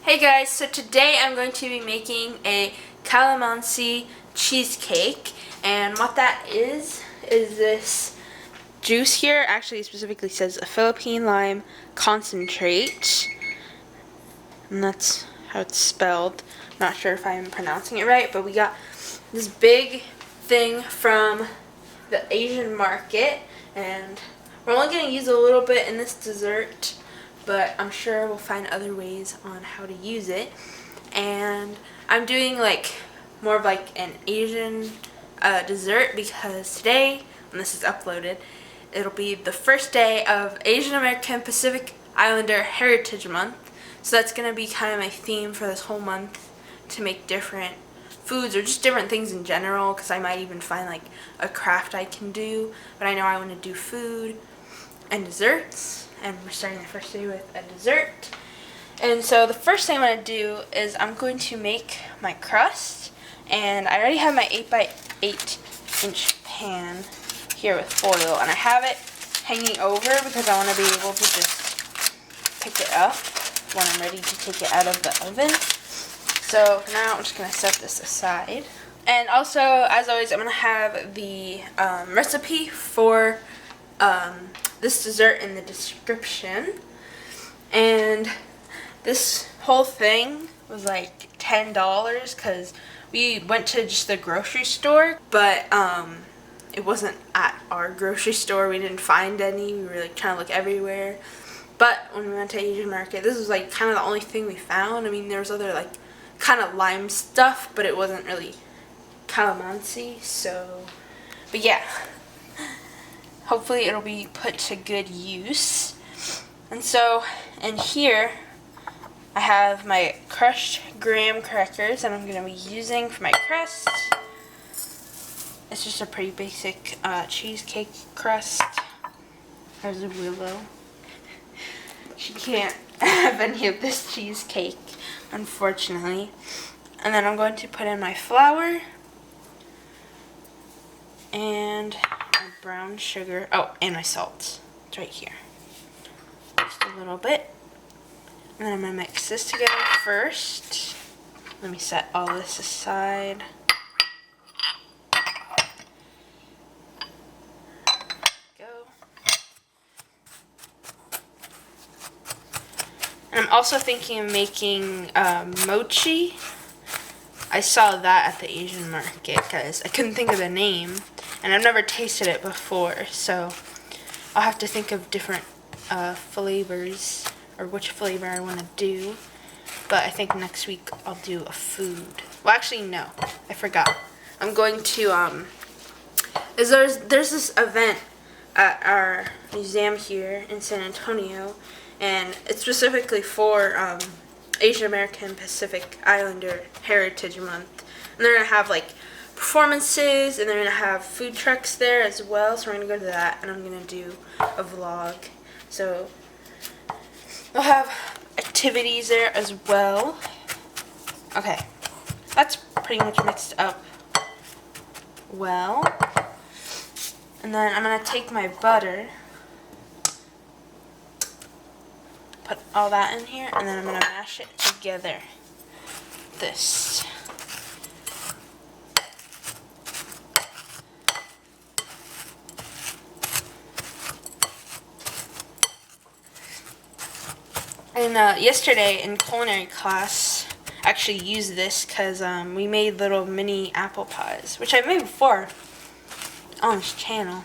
Hey guys, so today I'm going to be making a Calamansi Cheesecake, and what that is this juice here. Actually, it specifically says a Philippine lime concentrate, and that's how it's spelled. Not sure if I'm pronouncing it right, but we got this big thing from the Asian market, and we're only going to use a little bit in this dessert, but I'm sure we'll find other ways on how to use it. And I'm doing more of an Asian dessert because today, when this is uploaded, it'll be the first day of Asian American Pacific Islander Heritage Month. So that's going to be kind of my theme for this whole month, to make different foods or just different things in general, because I might even find a craft I can do, but I know I want to do food and desserts, and we're starting the first day with a dessert. And so the first thing I'm going to do is I'm going to make my crust, and I already have my 8x8 inch pan here with foil, and I have it hanging over because I want to be able to just pick it up when I'm ready to take it out of the oven. So for now I'm just going to set this aside. And also, as always, I'm going to have the recipe for this dessert in the description. And this whole thing was like $10 because we went to just the grocery store, but it wasn't at our grocery store. We didn't find any. We were trying to look everywhere. But when we went to Asian market, this was kind of the only thing we found. I mean, there was other kind of lime stuff, but it wasn't really calamansi. So, but yeah, hopefully it'll be put to good use. And so in here I have my crushed graham crackers that I'm going to be using for my crust. It's just a pretty basic cheesecake crust. There's a Willow. She can't have any of this cheesecake, unfortunately. And then I'm going to put in my flour and my brown sugar. Oh, and my salt. It's right here. Just a little bit. And then I'm going to mix this together first. Let me set all this aside. Go. And I'm also thinking of making mochi. I saw that at the Asian market because I couldn't think of the name, and I've never tasted it before, so I'll have to think of different flavors, or which flavor I want to do. But I think next week I'll do a food. Well, actually no, I forgot. I'm going to there's this event at our museum here in San Antonio, and it's specifically for Asian American Pacific Islander Heritage Month. And they're going to have performances, and they're going to have food trucks there as well. So we're going to go to that, and I'm going to do a vlog. So we'll have activities there as well. Okay, that's pretty much mixed up well. And then I'm going to take my butter, put all that in here, and then I'm going to mash it together. This. And yesterday in culinary class, I actually used this because we made little mini apple pies, which I've made before on this channel.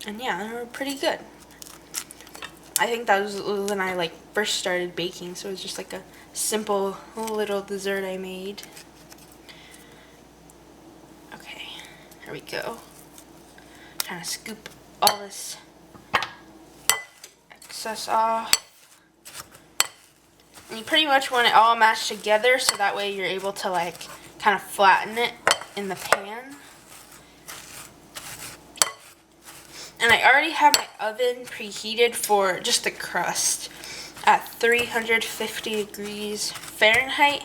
And yeah, they were pretty good. I think that was when I first started baking, so it was just a simple little dessert I made. Okay, here we go. Trying to scoop all this excess off. And you pretty much want it all mashed together, so that way you're able to kind of flatten it in the pan. And I already have my oven preheated for just the crust at 350 degrees Fahrenheit.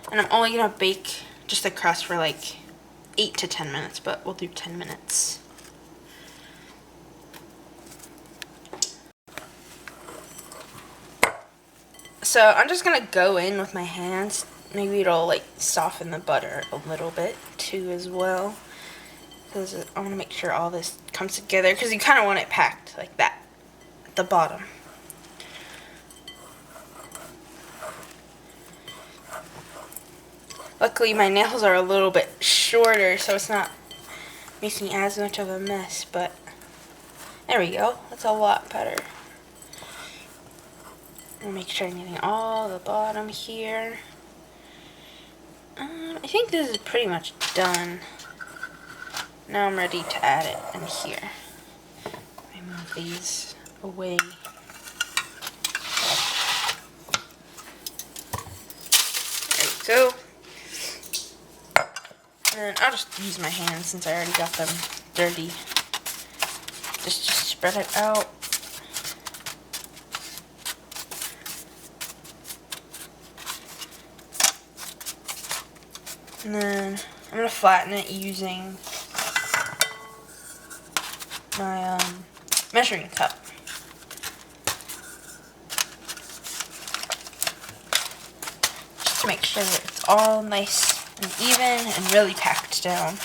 And I'm only going to bake just the crust for 8 to 10 minutes, but we'll do 10 minutes. So I'm just gonna go in with my hands. Maybe it'll like soften the butter a little bit too as well. Because I want to make sure all this comes together, because you kind of want it packed like that at the bottom. Luckily my nails are a little bit shorter, so it's not making as much of a mess, but there we go. That's a lot better. I'll make sure I'm getting all the bottom here. I think this is pretty much done. Now I'm ready to add it in here. I move these away. There we go. And I'll just use my hands since I already got them dirty. Just spread it out. And then I'm going to flatten it using my measuring cup. Just to make sure that it's all nice and even and really packed down.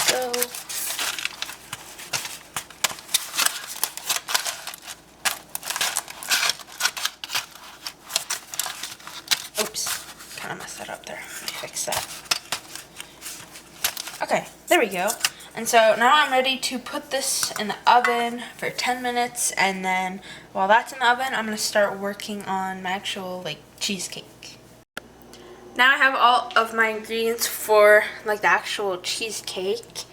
So, oops, kind of messed that up there. Let me fix that. Okay, there we go. And so now I'm ready to put this in the oven for 10 minutes, and then while that's in the oven, I'm going to start working on my actual like cheesecake. Now I have all of my ingredients for like the actual cheesecake,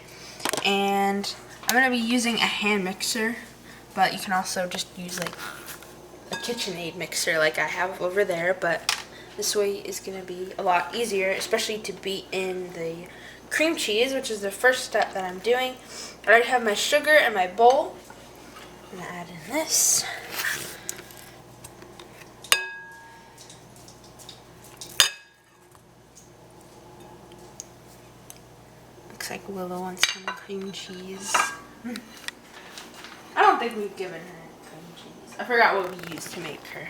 and I'm going to be using a hand mixer, but you can also just use like a KitchenAid mixer like I have over there, but this way is going to be a lot easier, especially to beat in the cream cheese, which is the first step that I'm doing. I already have my sugar in my bowl. I'm going to add in this. Looks like Willow wants some cream cheese. I don't think we've given her cream cheese. I forgot what we used to make her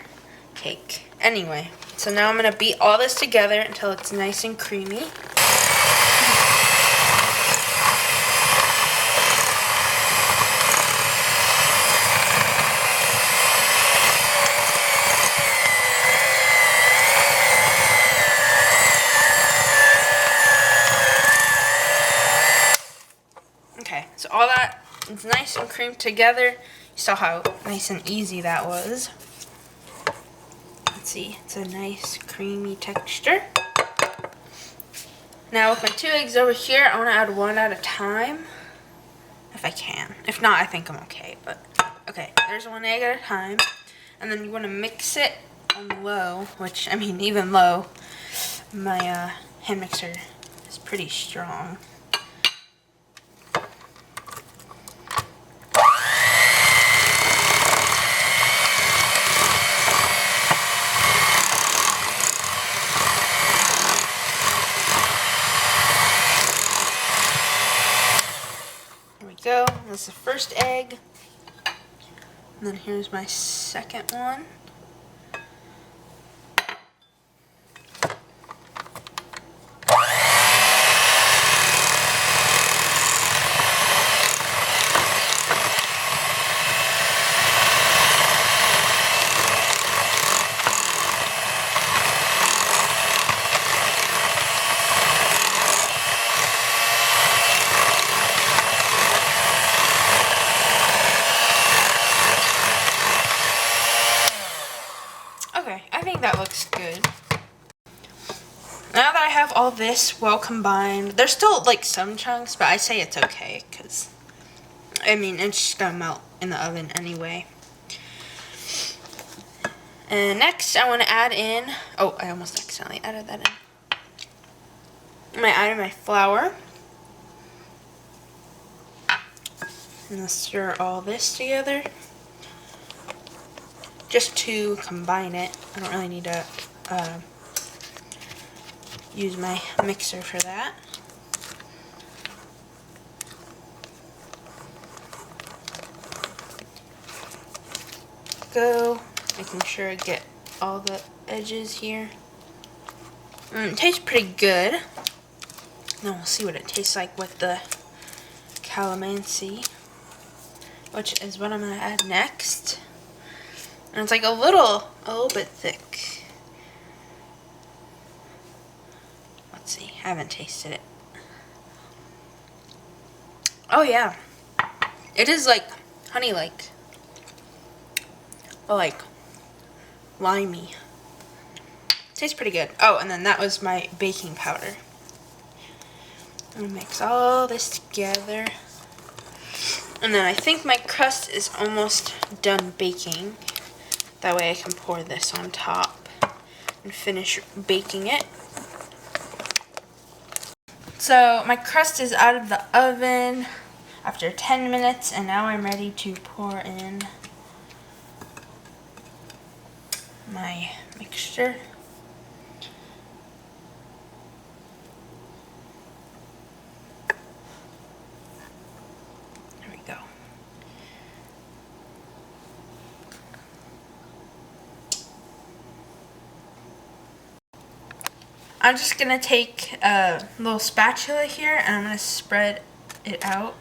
cake. Anyway, so now I'm going to beat all this together until it's nice and creamy. Okay, so all that is nice and creamed together. You saw how nice and easy that was. Let's see, it's a nice creamy texture. Now with my 2 eggs over here, I want to add one at a time, if I can. If not, I think I'm okay, but okay, there's 1 egg at a time. And then you want to mix it on low, which, I mean, even low, my hand mixer is pretty strong. Go. That's the first egg. And then here's my second one. Okay, I think that looks good. Now that I have all this well combined, there's still like some chunks, but I say it's okay because, I mean, it's just gonna melt in the oven anyway. And next I want to add in, oh, I almost accidentally added that in. I'm going to add in my flour. And I'll stir all this together. Just to combine it. I don't really need to use my mixer for that. go, making sure I get all the edges here. It tastes pretty good. Then we'll see what it tastes like with the calamansi, which is what I'm gonna add next. And it's like a little bit thick. Let's see, I haven't tasted it. Oh yeah, it is like honey-like, but like limey. Tastes pretty good. Oh, and then that was my baking powder. I'm gonna mix all this together. And then I think my crust is almost done baking. That way I can pour this on top and finish baking it. So my crust is out of the oven after 10 minutes, and now I'm ready to pour in my mixture. There we go. I'm just going to take a little spatula here and I'm going to spread it out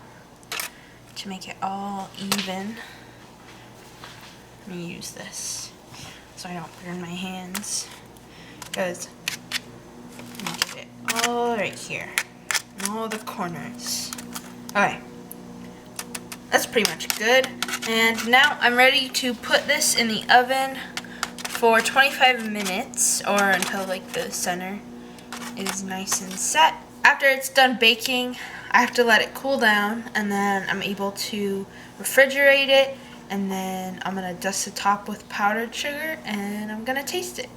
to make it all even. Let me use this so I don't burn my hands, because I'm going to get it all right here and all the corners. Okay, that's pretty much good. And now I'm ready to put this in the oven for 25 minutes, or until like the center is nice and set. After it's done baking, I have to let it cool down, and then I'm able to refrigerate it, and then I'm gonna dust the top with powdered sugar, and I'm gonna taste it.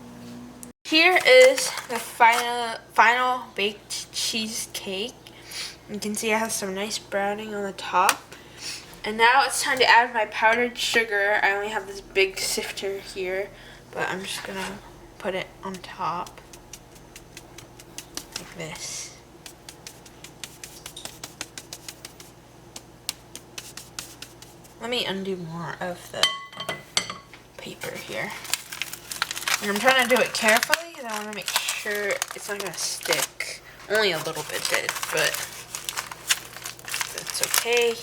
Here is the final baked cheesecake. You can see it has some nice browning on the top. And now it's time to add my powdered sugar. I only have this big sifter here, but I'm just gonna put it on top like this. Let me undo more of the paper here. And I'm trying to do it carefully because I want to make sure it's not going to stick. Only a little bit did, but that's okay.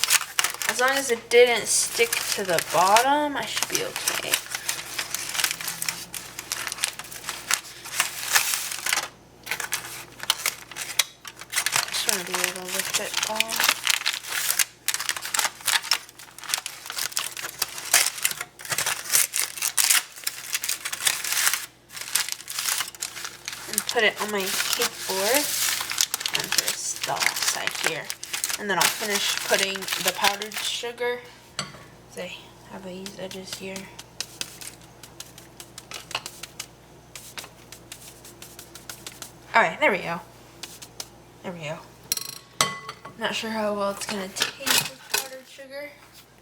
As long as it didn't stick to the bottom, I should be okay. Just want to be able to lift it off. And put it on my cake board and this the side here. And then I'll finish putting the powdered sugar. So I have these edges here. Alright, there we go. There we go. Not sure how well it's gonna taste with powdered sugar.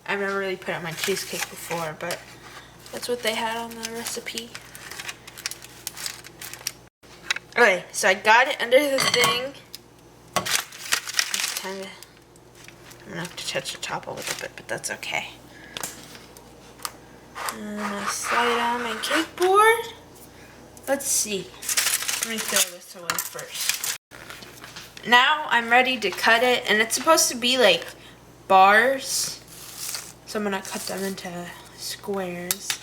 I've never really put it on my cheesecake before, but that's what they had on the recipe. Okay, so I got it under the thing. It's time to, I'm gonna have to touch the top a little bit, but that's okay. And I'm gonna slide it on my cake board. Let's see. Let me throw this away first. Now I'm ready to cut it, and it's supposed to be like bars. So I'm gonna cut them into squares.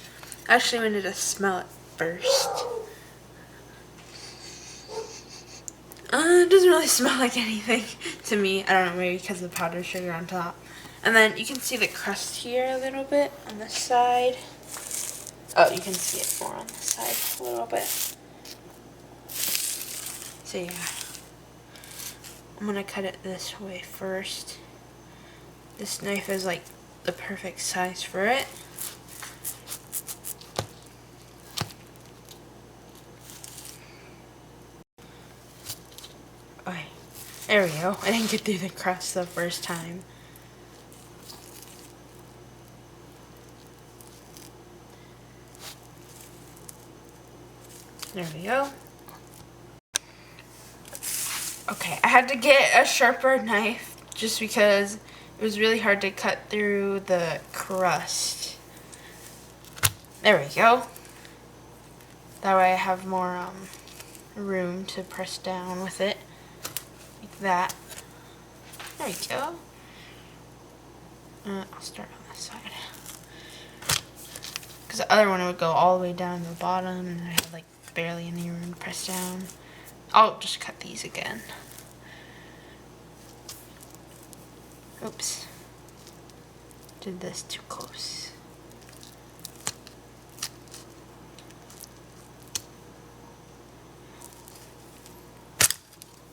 Actually, I'm gonna just smell it first. It doesn't really smell like anything to me. I don't know, maybe because of the powdered sugar on top. And then you can see the crust here a little bit on this side. Oh, you can see it more on this side a little bit. So yeah, I'm gonna cut it this way first. This knife is like the perfect size for it. Okay, there we go. I didn't get through the crust the first time. There we go. Okay, I had to get a sharper knife just because it was really hard to cut through the crust. There we go. That way I have more room to press down with it. Like that. There we go. I'll start on this side. Because the other one would go all the way down to the bottom and I have like barely any room to press down. I'll just cut these again. Oops. Did this too close.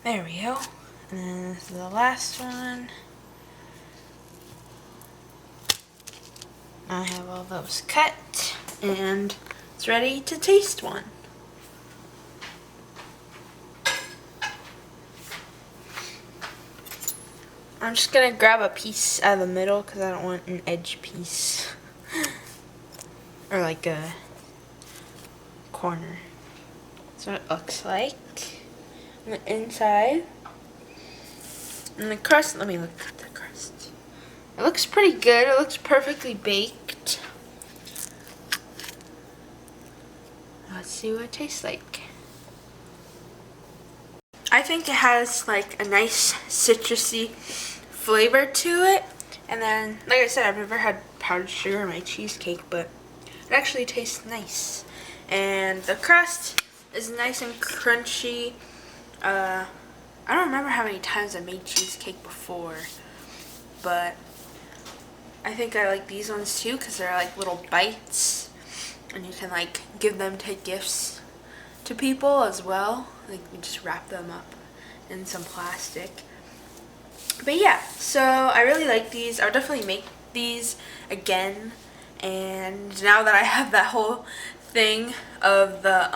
There we go. And then this is the last one. I have all those cut and it's ready to taste one. I'm just gonna grab a piece out of the middle because I don't want an edge piece or like a corner. That's what it looks like on the inside. And the crust, let me look at the crust. It looks pretty good. It looks perfectly baked. Let's see what it tastes like. I think it has like a nice citrusy flavor to it. And then, like I said, I've never had powdered sugar in my cheesecake, but it actually tastes nice. And the crust is nice and crunchy. I don't remember how many times I made cheesecake before, but I think I like these ones too because they're like little bites and you can like give them to gifts to people as well. Like we just wrap them up in some plastic. But yeah, so I really like these. I'll definitely make these again. And now that I have that whole thing of the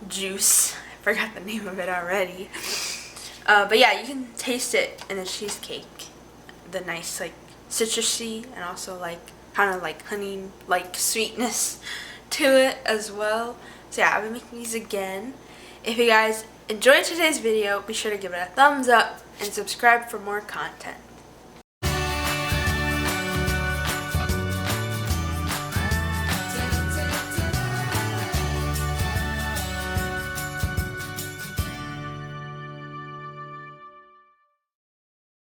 juice, I forgot the name of it already. But yeah, you can taste it in the cheesecake. The nice like citrusy and also like kind of like honey like sweetness to it as well. So yeah, I'll be making these again. If you guys enjoyed today's video, be sure to give it a thumbs up and subscribe for more content.